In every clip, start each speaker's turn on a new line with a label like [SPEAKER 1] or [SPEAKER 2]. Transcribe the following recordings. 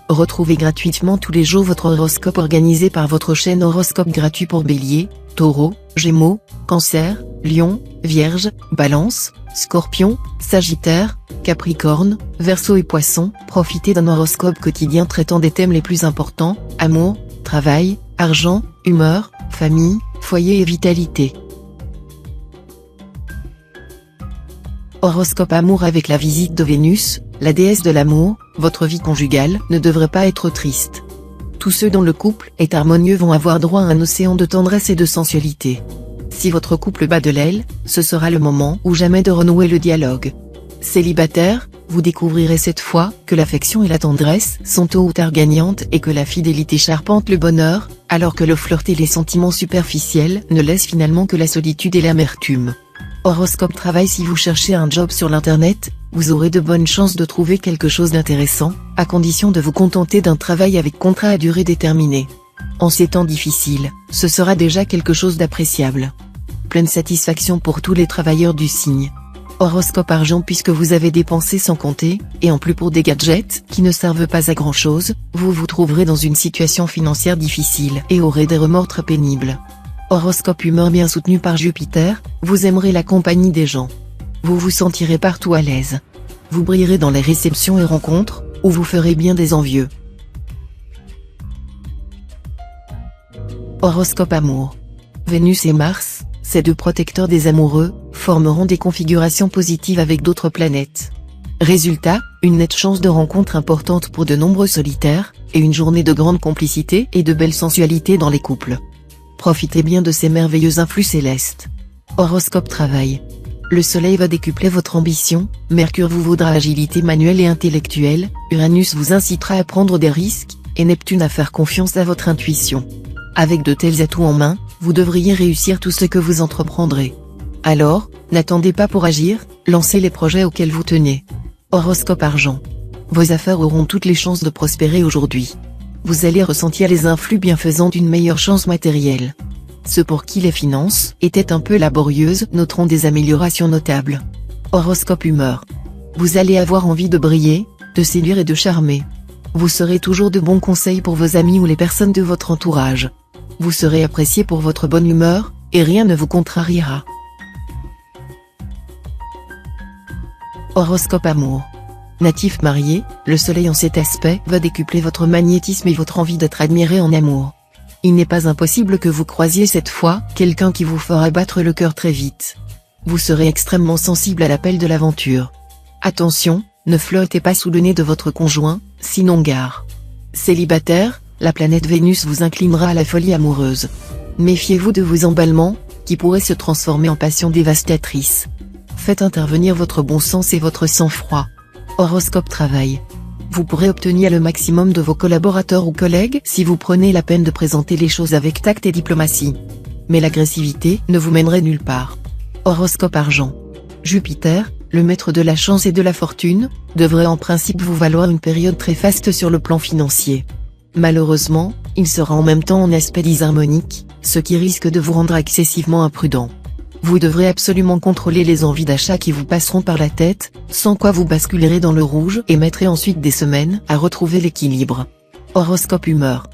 [SPEAKER 1] Retrouvez gratuitement tous les jours votre horoscope organisé par votre chaîne Horoscope gratuit pour Bélier, Taureau, Gémeaux, Cancer, Lion, Vierge, Balance, Scorpion, Sagittaire, Capricorne, Verseau et Poisson. Profitez d'un horoscope quotidien traitant des thèmes les plus importants: amour, travail, argent, humeur, famille, foyer et vitalité. Horoscope amour. Avec la visite de Vénus, la déesse de l'amour, votre vie conjugale ne devrait pas être triste. Tous ceux dont le couple est harmonieux vont avoir droit à un océan de tendresse et de sensualité. Si votre couple bat de l'aile, ce sera le moment ou jamais de renouer le dialogue. Célibataire, vous découvrirez cette fois que l'affection et la tendresse sont tôt ou tard gagnantes et que la fidélité charpente le bonheur, alors que le flirt et les sentiments superficiels ne laissent finalement que la solitude et l'amertume. Horoscope travail. Si vous cherchez un job sur l'internet, vous aurez de bonnes chances de trouver quelque chose d'intéressant, à condition de vous contenter d'un travail avec contrat à durée déterminée. En ces temps difficiles, ce sera déjà quelque chose d'appréciable. Pleine satisfaction pour tous les travailleurs du signe. Horoscope argent. Puisque vous avez dépensé sans compter, et en plus pour des gadgets qui ne servent pas à grand chose, vous vous trouverez dans une situation financière difficile et aurez des remords très pénibles. Horoscope humeur. Bien soutenu par Jupiter, vous aimerez la compagnie des gens. Vous vous sentirez partout à l'aise. Vous brillerez dans les réceptions et rencontres, où vous ferez bien des envieux. Horoscope amour. Vénus et Mars, ces deux protecteurs des amoureux, formeront des configurations positives avec d'autres planètes. Résultat, une nette chance de rencontre importante pour de nombreux solitaires, et une journée de grande complicité et de belle sensualité dans les couples. Profitez bien de ces merveilleux influx célestes. Horoscope travail. Le soleil va décupler votre ambition, Mercure vous vaudra agilité manuelle et intellectuelle, Uranus vous incitera à prendre des risques, et Neptune à faire confiance à votre intuition. Avec de tels atouts en main, vous devriez réussir tout ce que vous entreprendrez. Alors, n'attendez pas pour agir, lancez les projets auxquels vous tenez. Horoscope argent. Vos affaires auront toutes les chances de prospérer aujourd'hui. Vous allez ressentir les influx bienfaisants d'une meilleure chance matérielle. Ceux pour qui les finances étaient un peu laborieuses noteront des améliorations notables. Horoscope humeur. Vous allez avoir envie de briller, de séduire et de charmer. Vous serez toujours de bons conseils pour vos amis ou les personnes de votre entourage. Vous serez apprécié pour votre bonne humeur, et rien ne vous contrariera. Horoscope amour. Natif marié, le soleil en cet aspect va décupler votre magnétisme et votre envie d'être admiré en amour. Il n'est pas impossible que vous croisiez cette fois quelqu'un qui vous fera battre le cœur très vite. Vous serez extrêmement sensible à l'appel de l'aventure. Attention, ne flirtez pas sous le nez de votre conjoint, sinon gare. Célibataire, la planète Vénus vous inclinera à la folie amoureuse. Méfiez-vous de vos emballements, qui pourraient se transformer en passion dévastatrice. Faites intervenir votre bon sens et votre sang-froid. Horoscope travail. Vous pourrez obtenir le maximum de vos collaborateurs ou collègues si vous prenez la peine de présenter les choses avec tact et diplomatie. Mais l'agressivité ne vous mènerait nulle part. Horoscope argent. Jupiter, le maître de la chance et de la fortune, devrait en principe vous valoir une période très faste sur le plan financier. Malheureusement, il sera en même temps en aspect disharmonique, ce qui risque de vous rendre excessivement imprudent. Vous devrez absolument contrôler les envies d'achat qui vous passeront par la tête, sans quoi vous basculerez dans le rouge et mettrez ensuite des semaines à retrouver l'équilibre. Horoscope humeur.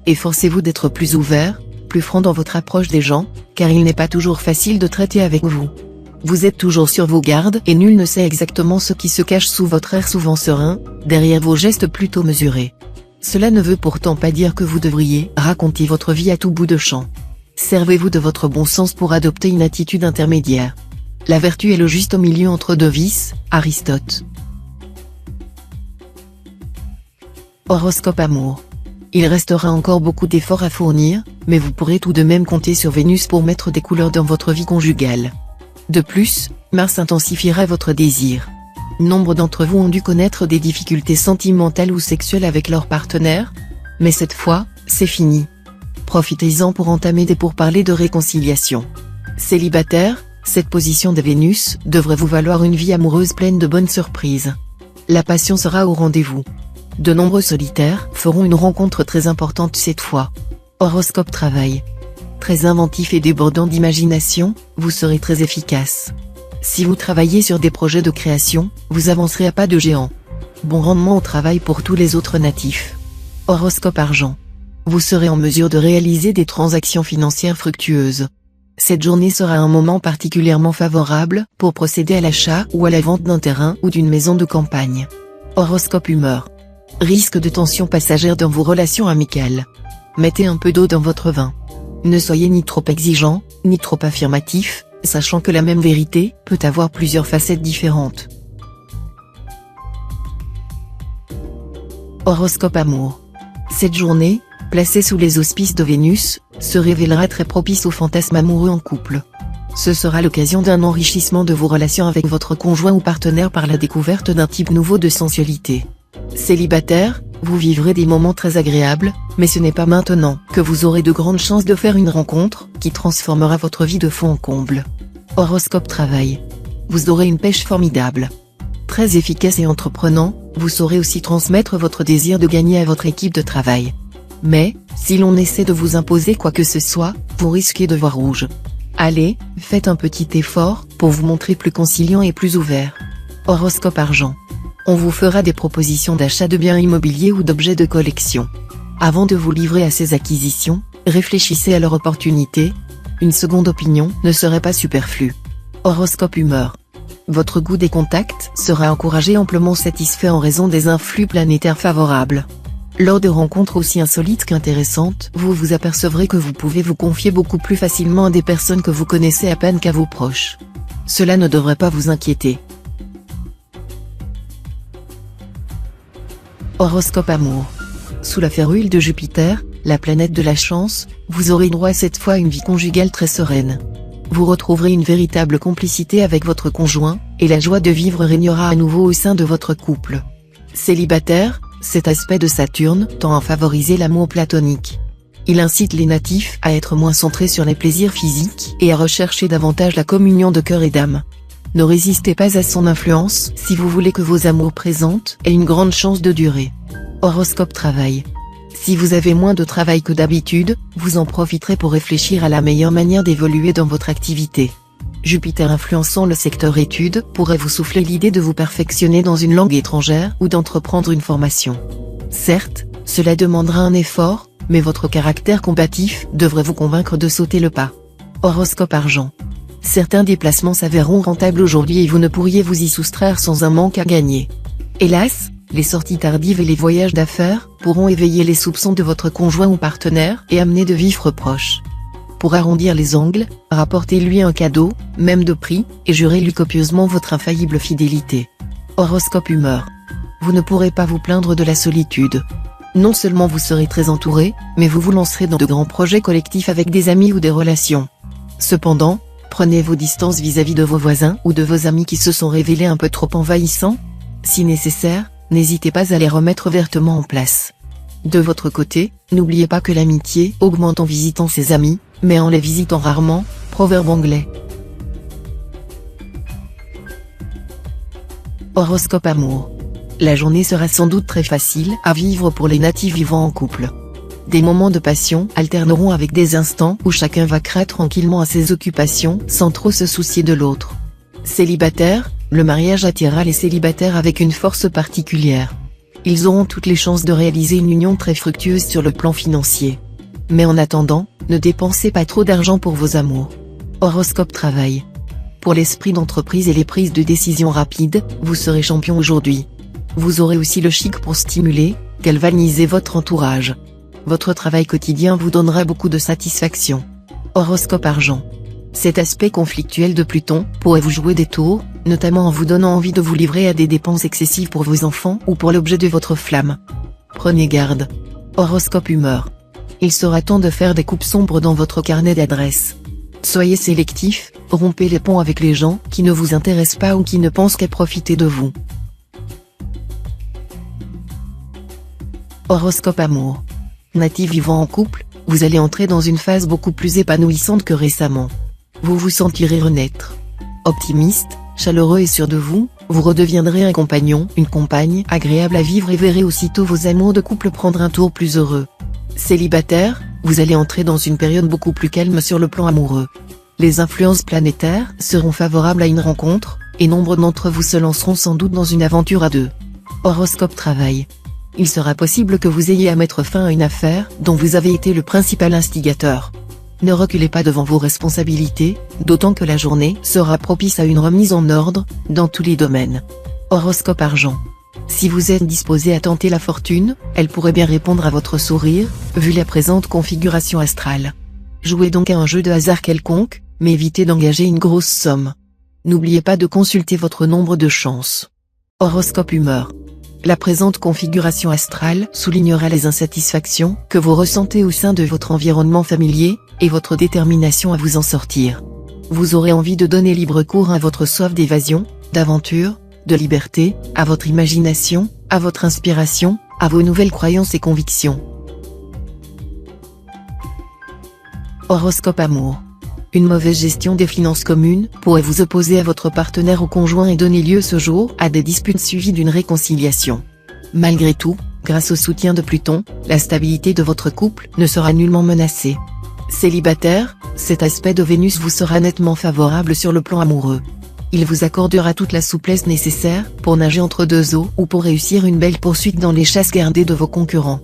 [SPEAKER 1] Efforcez-vous d'être plus ouvert, plus franc dans votre approche des gens, car il n'est pas toujours facile de traiter avec vous. Vous êtes toujours sur vos gardes et nul ne sait exactement ce qui se cache sous votre air souvent serein, derrière vos gestes plutôt mesurés. Cela ne veut pourtant pas dire que vous devriez raconter votre vie à tout bout de champ. Servez-vous de votre bon sens pour adopter une attitude intermédiaire. La vertu est le juste au milieu entre deux vices, Aristote. Horoscope amour. Il restera encore beaucoup d'efforts à fournir, mais vous pourrez tout de même compter sur Vénus pour mettre des couleurs dans votre vie conjugale. De plus, Mars intensifiera votre désir. Nombre d'entre vous ont dû connaître des difficultés sentimentales ou sexuelles avec leur partenaire, mais cette fois, c'est fini. Profitez-en pour entamer des pourparlers de réconciliation. Célibataire, cette position de Vénus devrait vous valoir une vie amoureuse pleine de bonnes surprises. La passion sera au rendez-vous. De nombreux solitaires feront une rencontre très importante cette fois. Horoscope travail. Très inventif et débordant d'imagination, vous serez très efficace. Si vous travaillez sur des projets de création, vous avancerez à pas de géant. Bon rendement au travail pour tous les autres natifs. Horoscope argent. Vous serez en mesure de réaliser des transactions financières fructueuses. Cette journée sera un moment particulièrement favorable pour procéder à l'achat ou à la vente d'un terrain ou d'une maison de campagne. Horoscope humeur. Risque de tension passagère dans vos relations amicales. Mettez un peu d'eau dans votre vin. Ne soyez ni trop exigeant, ni trop affirmatif, sachant que la même vérité peut avoir plusieurs facettes différentes. Horoscope amour. Cette journée, placée sous les auspices de Vénus, se révélera très propice aux fantasmes amoureux en couple. Ce sera l'occasion d'un enrichissement de vos relations avec votre conjoint ou partenaire par la découverte d'un type nouveau de sensualité. Célibataire, vous vivrez des moments très agréables, mais ce n'est pas maintenant que vous aurez de grandes chances de faire une rencontre qui transformera votre vie de fond en comble. Horoscope travail. Vous aurez une pêche formidable. Très efficace et entreprenant, vous saurez aussi transmettre votre désir de gagner à votre équipe de travail. Mais, si l'on essaie de vous imposer quoi que ce soit, vous risquez de voir rouge. Allez, faites un petit effort pour vous montrer plus conciliant et plus ouvert. Horoscope argent. On vous fera des propositions d'achat de biens immobiliers ou d'objets de collection. Avant de vous livrer à ces acquisitions, réfléchissez à leur opportunité. Une seconde opinion ne serait pas superflue. Horoscope humeur. Votre goût des contacts sera encouragé, amplement satisfait en raison des influx planétaires favorables. Lors de rencontres aussi insolites qu'intéressantes, vous vous apercevrez que vous pouvez vous confier beaucoup plus facilement à des personnes que vous connaissez à peine qu'à vos proches. Cela ne devrait pas vous inquiéter. Horoscope amour. Sous la férule de Jupiter, la planète de la chance, vous aurez droit cette fois à une vie conjugale très sereine. Vous retrouverez une véritable complicité avec votre conjoint, et la joie de vivre régnera à nouveau au sein de votre couple. Célibataire, cet aspect de Saturne tend à favoriser l'amour platonique. Il incite les natifs à être moins centrés sur les plaisirs physiques et à rechercher davantage la communion de cœur et d'âme. Ne résistez pas à son influence si vous voulez que vos amours présentent aient une grande chance de durer. Horoscope travail. Si vous avez moins de travail que d'habitude, vous en profiterez pour réfléchir à la meilleure manière d'évoluer dans votre activité. Jupiter influençant le secteur études pourrait vous souffler l'idée de vous perfectionner dans une langue étrangère ou d'entreprendre une formation. Certes, cela demandera un effort, mais votre caractère combatif devrait vous convaincre de sauter le pas. Horoscope argent. Certains déplacements s'avéreront rentables aujourd'hui et vous ne pourriez vous y soustraire sans un manque à gagner. Hélas, les sorties tardives et les voyages d'affaires pourront éveiller les soupçons de votre conjoint ou partenaire et amener de vifs reproches. Pour arrondir les angles, rapportez-lui un cadeau, même de prix, et jurez-lui copieusement votre infaillible fidélité. Horoscope humeur. Vous ne pourrez pas vous plaindre de la solitude. Non seulement vous serez très entouré, mais vous vous lancerez dans de grands projets collectifs avec des amis ou des relations. Cependant, prenez vos distances vis-à-vis de vos voisins ou de vos amis qui se sont révélés un peu trop envahissants. Si nécessaire, n'hésitez pas à les remettre vertement en place. De votre côté, n'oubliez pas que l'amitié augmente en visitant ses amis, mais en les visitant rarement, proverbe anglais. Horoscope amour. La journée sera sans doute très facile à vivre pour les natifs vivant en couple. Des moments de passion alterneront avec des instants où chacun vaquera tranquillement à ses occupations sans trop se soucier de l'autre. Célibataire, le mariage attirera les célibataires avec une force particulière. Ils auront toutes les chances de réaliser une union très fructueuse sur le plan financier. Mais en attendant, ne dépensez pas trop d'argent pour vos amours. Horoscope travail. Pour l'esprit d'entreprise et les prises de décision rapides, vous serez champion aujourd'hui. Vous aurez aussi le chic pour stimuler, galvaniser votre entourage. Votre travail quotidien vous donnera beaucoup de satisfaction. Horoscope argent. Cet aspect conflictuel de Pluton pourrait vous jouer des tours, notamment en vous donnant envie de vous livrer à des dépenses excessives pour vos enfants ou pour l'objet de votre flamme. Prenez garde. Horoscope humeur. Il sera temps de faire des coupes sombres dans votre carnet d'adresses. Soyez sélectif, rompez les ponts avec les gens qui ne vous intéressent pas ou qui ne pensent qu'à profiter de vous. Horoscope amour. Natif vivant en couple, vous allez entrer dans une phase beaucoup plus épanouissante que récemment. Vous vous sentirez renaître. Optimiste, chaleureux et sûr de vous, vous redeviendrez un compagnon, une compagne agréable à vivre et verrez aussitôt vos amours de couple prendre un tour plus heureux. Célibataire, vous allez entrer dans une période beaucoup plus calme sur le plan amoureux. Les influences planétaires seront favorables à une rencontre, et nombre d'entre vous se lanceront sans doute dans une aventure à deux. Horoscope travail. il sera possible que vous ayez à mettre fin à une affaire dont vous avez été le principal instigateur. Ne reculez pas devant vos responsabilités, d'autant que la journée sera propice à une remise en ordre, dans tous les domaines. Horoscope argent. Si vous êtes disposé à tenter la fortune, elle pourrait bien répondre à votre sourire, vu la présente configuration astrale. Jouez donc à un jeu de hasard quelconque, mais évitez d'engager une grosse somme. N'oubliez pas de consulter votre nombre de chances. Horoscope humeur. La présente configuration astrale soulignera les insatisfactions que vous ressentez au sein de votre environnement familier, et votre détermination à vous en sortir. Vous aurez envie de donner libre cours à votre soif d'évasion, d'aventure, de liberté, à votre imagination, à votre inspiration, à vos nouvelles croyances et convictions. Horoscope amour. Une mauvaise gestion des finances communes pourrait vous opposer à votre partenaire ou conjoint et donner lieu ce jour à des disputes suivies d'une réconciliation. Malgré tout, grâce au soutien de Pluton, la stabilité de votre couple ne sera nullement menacée. Célibataire, cet aspect de Vénus vous sera nettement favorable sur le plan amoureux. Il vous accordera toute la souplesse nécessaire pour nager entre deux eaux ou pour réussir une belle poursuite dans les chasses gardées de vos concurrents.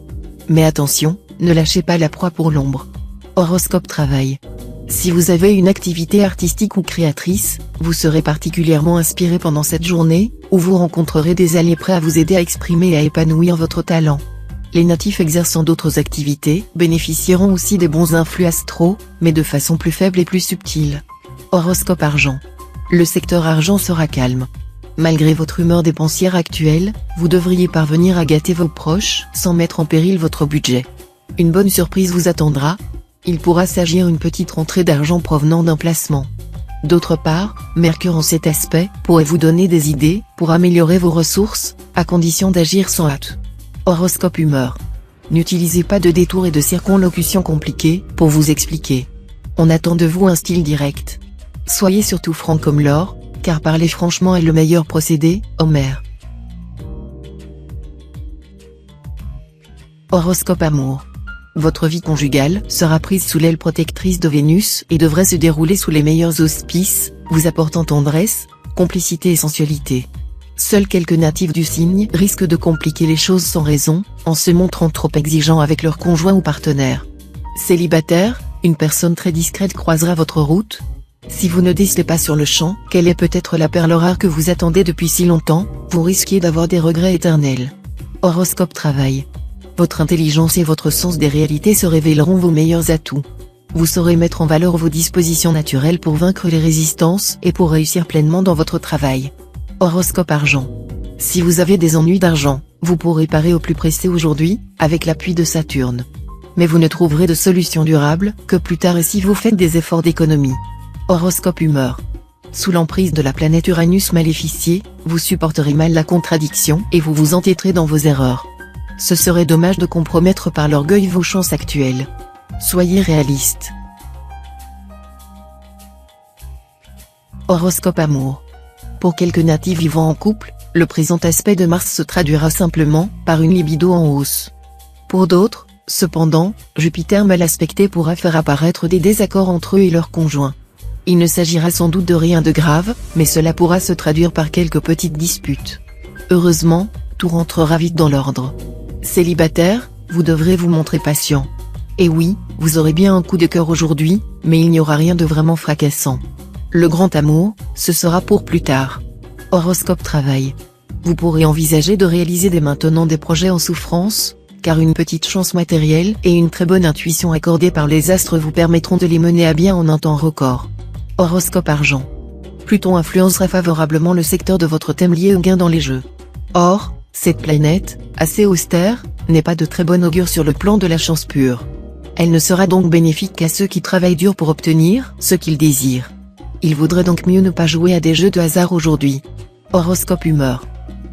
[SPEAKER 1] Mais attention, ne lâchez pas la proie pour l'ombre. Horoscope travail. Si vous avez une activité artistique ou créatrice, vous serez particulièrement inspiré pendant cette journée, où vous rencontrerez des alliés prêts à vous aider à exprimer et à épanouir votre talent. Les natifs exerçant d'autres activités bénéficieront aussi des bons influx astraux, mais de façon plus faible et plus subtile. Horoscope argent. Le secteur argent sera calme. Malgré votre humeur dépensière actuelle, vous devriez parvenir à gâter vos proches sans mettre en péril votre budget. Une bonne surprise vous attendra. Il pourra s'agir d'une petite rentrée d'argent provenant d'un placement. D'autre part, Mercure en cet aspect pourrait vous donner des idées pour améliorer vos ressources, à condition d'agir sans hâte. Horoscope humeur. N'utilisez pas de détours et de circonlocutions compliquées pour vous expliquer. On attend de vous un style direct. Soyez surtout franc comme l'or, car parler franchement est le meilleur procédé, Homère. Horoscope amour. Votre vie conjugale sera prise sous l'aile protectrice de Vénus et devrait se dérouler sous les meilleurs auspices, vous apportant tendresse, complicité et sensualité. Seuls quelques natifs du signe risquent de compliquer les choses sans raison, en se montrant trop exigeants avec leur conjoint ou partenaire. Célibataire, une personne très discrète croisera votre route. Si vous ne décelez pas sur le champ quelle est peut-être la perle rare que vous attendez depuis si longtemps, vous risquez d'avoir des regrets éternels. Horoscope travail. Votre intelligence et votre sens des réalités se révéleront vos meilleurs atouts. Vous saurez mettre en valeur vos dispositions naturelles pour vaincre les résistances et pour réussir pleinement dans votre travail. Horoscope argent. Si vous avez des ennuis d'argent, vous pourrez parer au plus pressé aujourd'hui, avec l'appui de Saturne. Mais vous ne trouverez de solution durable que plus tard et si vous faites des efforts d'économie. Horoscope humeur. Sous l'emprise de la planète Uranus maléficiée, vous supporterez mal la contradiction et vous vous entêterez dans vos erreurs. Ce serait dommage de compromettre par l'orgueil vos chances actuelles. Soyez réaliste. Horoscope amour. Pour quelques natifs vivant en couple, le présent aspect de Mars se traduira simplement par une libido en hausse. Pour d'autres, cependant, Jupiter mal aspecté pourra faire apparaître des désaccords entre eux et leurs conjoints. Il ne s'agira sans doute de rien de grave, mais cela pourra se traduire par quelques petites disputes. Heureusement, tout rentrera vite dans l'ordre. Célibataire, vous devrez vous montrer patient. Et oui, vous aurez bien un coup de cœur aujourd'hui, mais il n'y aura rien de vraiment fracassant. Le grand amour, ce sera pour plus tard. Horoscope travail. Vous pourrez envisager de réaliser dès maintenant des projets en souffrance, car une petite chance matérielle et une très bonne intuition accordée par les astres vous permettront de les mener à bien en un temps record. Horoscope argent. Pluton influencera favorablement le secteur de votre thème lié au gain dans les jeux. Or, cette planète, assez austère, n'est pas de très bon augure sur le plan de la chance pure. Elle ne sera donc bénéfique qu'à ceux qui travaillent dur pour obtenir ce qu'ils désirent. Il vaudrait donc mieux ne pas jouer à des jeux de hasard aujourd'hui. Horoscope humeur.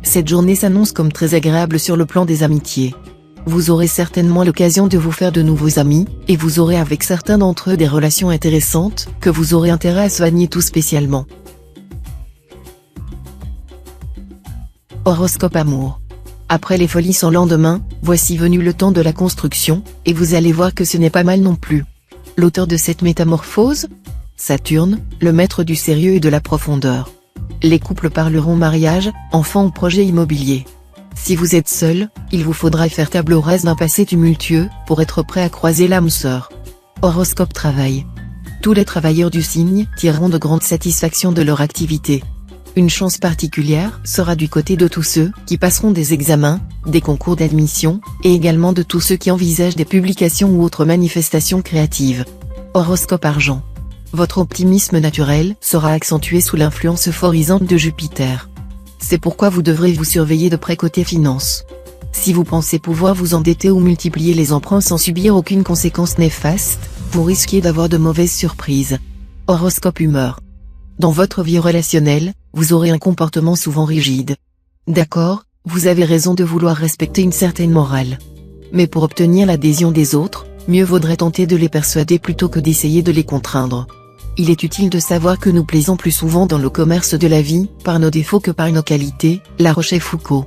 [SPEAKER 1] Cette journée s'annonce comme très agréable sur le plan des amitiés. Vous aurez certainement l'occasion de vous faire de nouveaux amis, et vous aurez avec certains d'entre eux des relations intéressantes, que vous aurez intérêt à soigner tout spécialement. Horoscope amour. Après les folies sans lendemain, voici venu le temps de la construction, et vous allez voir que ce n'est pas mal non plus. L'auteur de cette métamorphose ? Saturne, le maître du sérieux et de la profondeur. Les couples parleront mariage, enfants ou projets immobiliers. Si vous êtes seul, il vous faudra faire table rase d'un passé tumultueux, pour être prêt à croiser l'âme sœur. Horoscope travail. Tous les travailleurs du signe tireront de grandes satisfactions de leur activité. Une chance particulière sera du côté de tous ceux qui passeront des examens, des concours d'admission, et également de tous ceux qui envisagent des publications ou autres manifestations créatives. Horoscope argent. Votre optimisme naturel sera accentué sous l'influence euphorisante de Jupiter. C'est pourquoi vous devrez vous surveiller de près côté finance. Si vous pensez pouvoir vous endetter ou multiplier les emprunts sans subir aucune conséquence néfaste, vous risquez d'avoir de mauvaises surprises. Horoscope humeur. Dans votre vie relationnelle, vous aurez un comportement souvent rigide. D'accord, vous avez raison de vouloir respecter une certaine morale. Mais pour obtenir l'adhésion des autres, mieux vaudrait tenter de les persuader plutôt que d'essayer de les contraindre. Il est utile de savoir que nous plaisons plus souvent dans le commerce de la vie, par nos défauts que par nos qualités, La Rochefoucauld.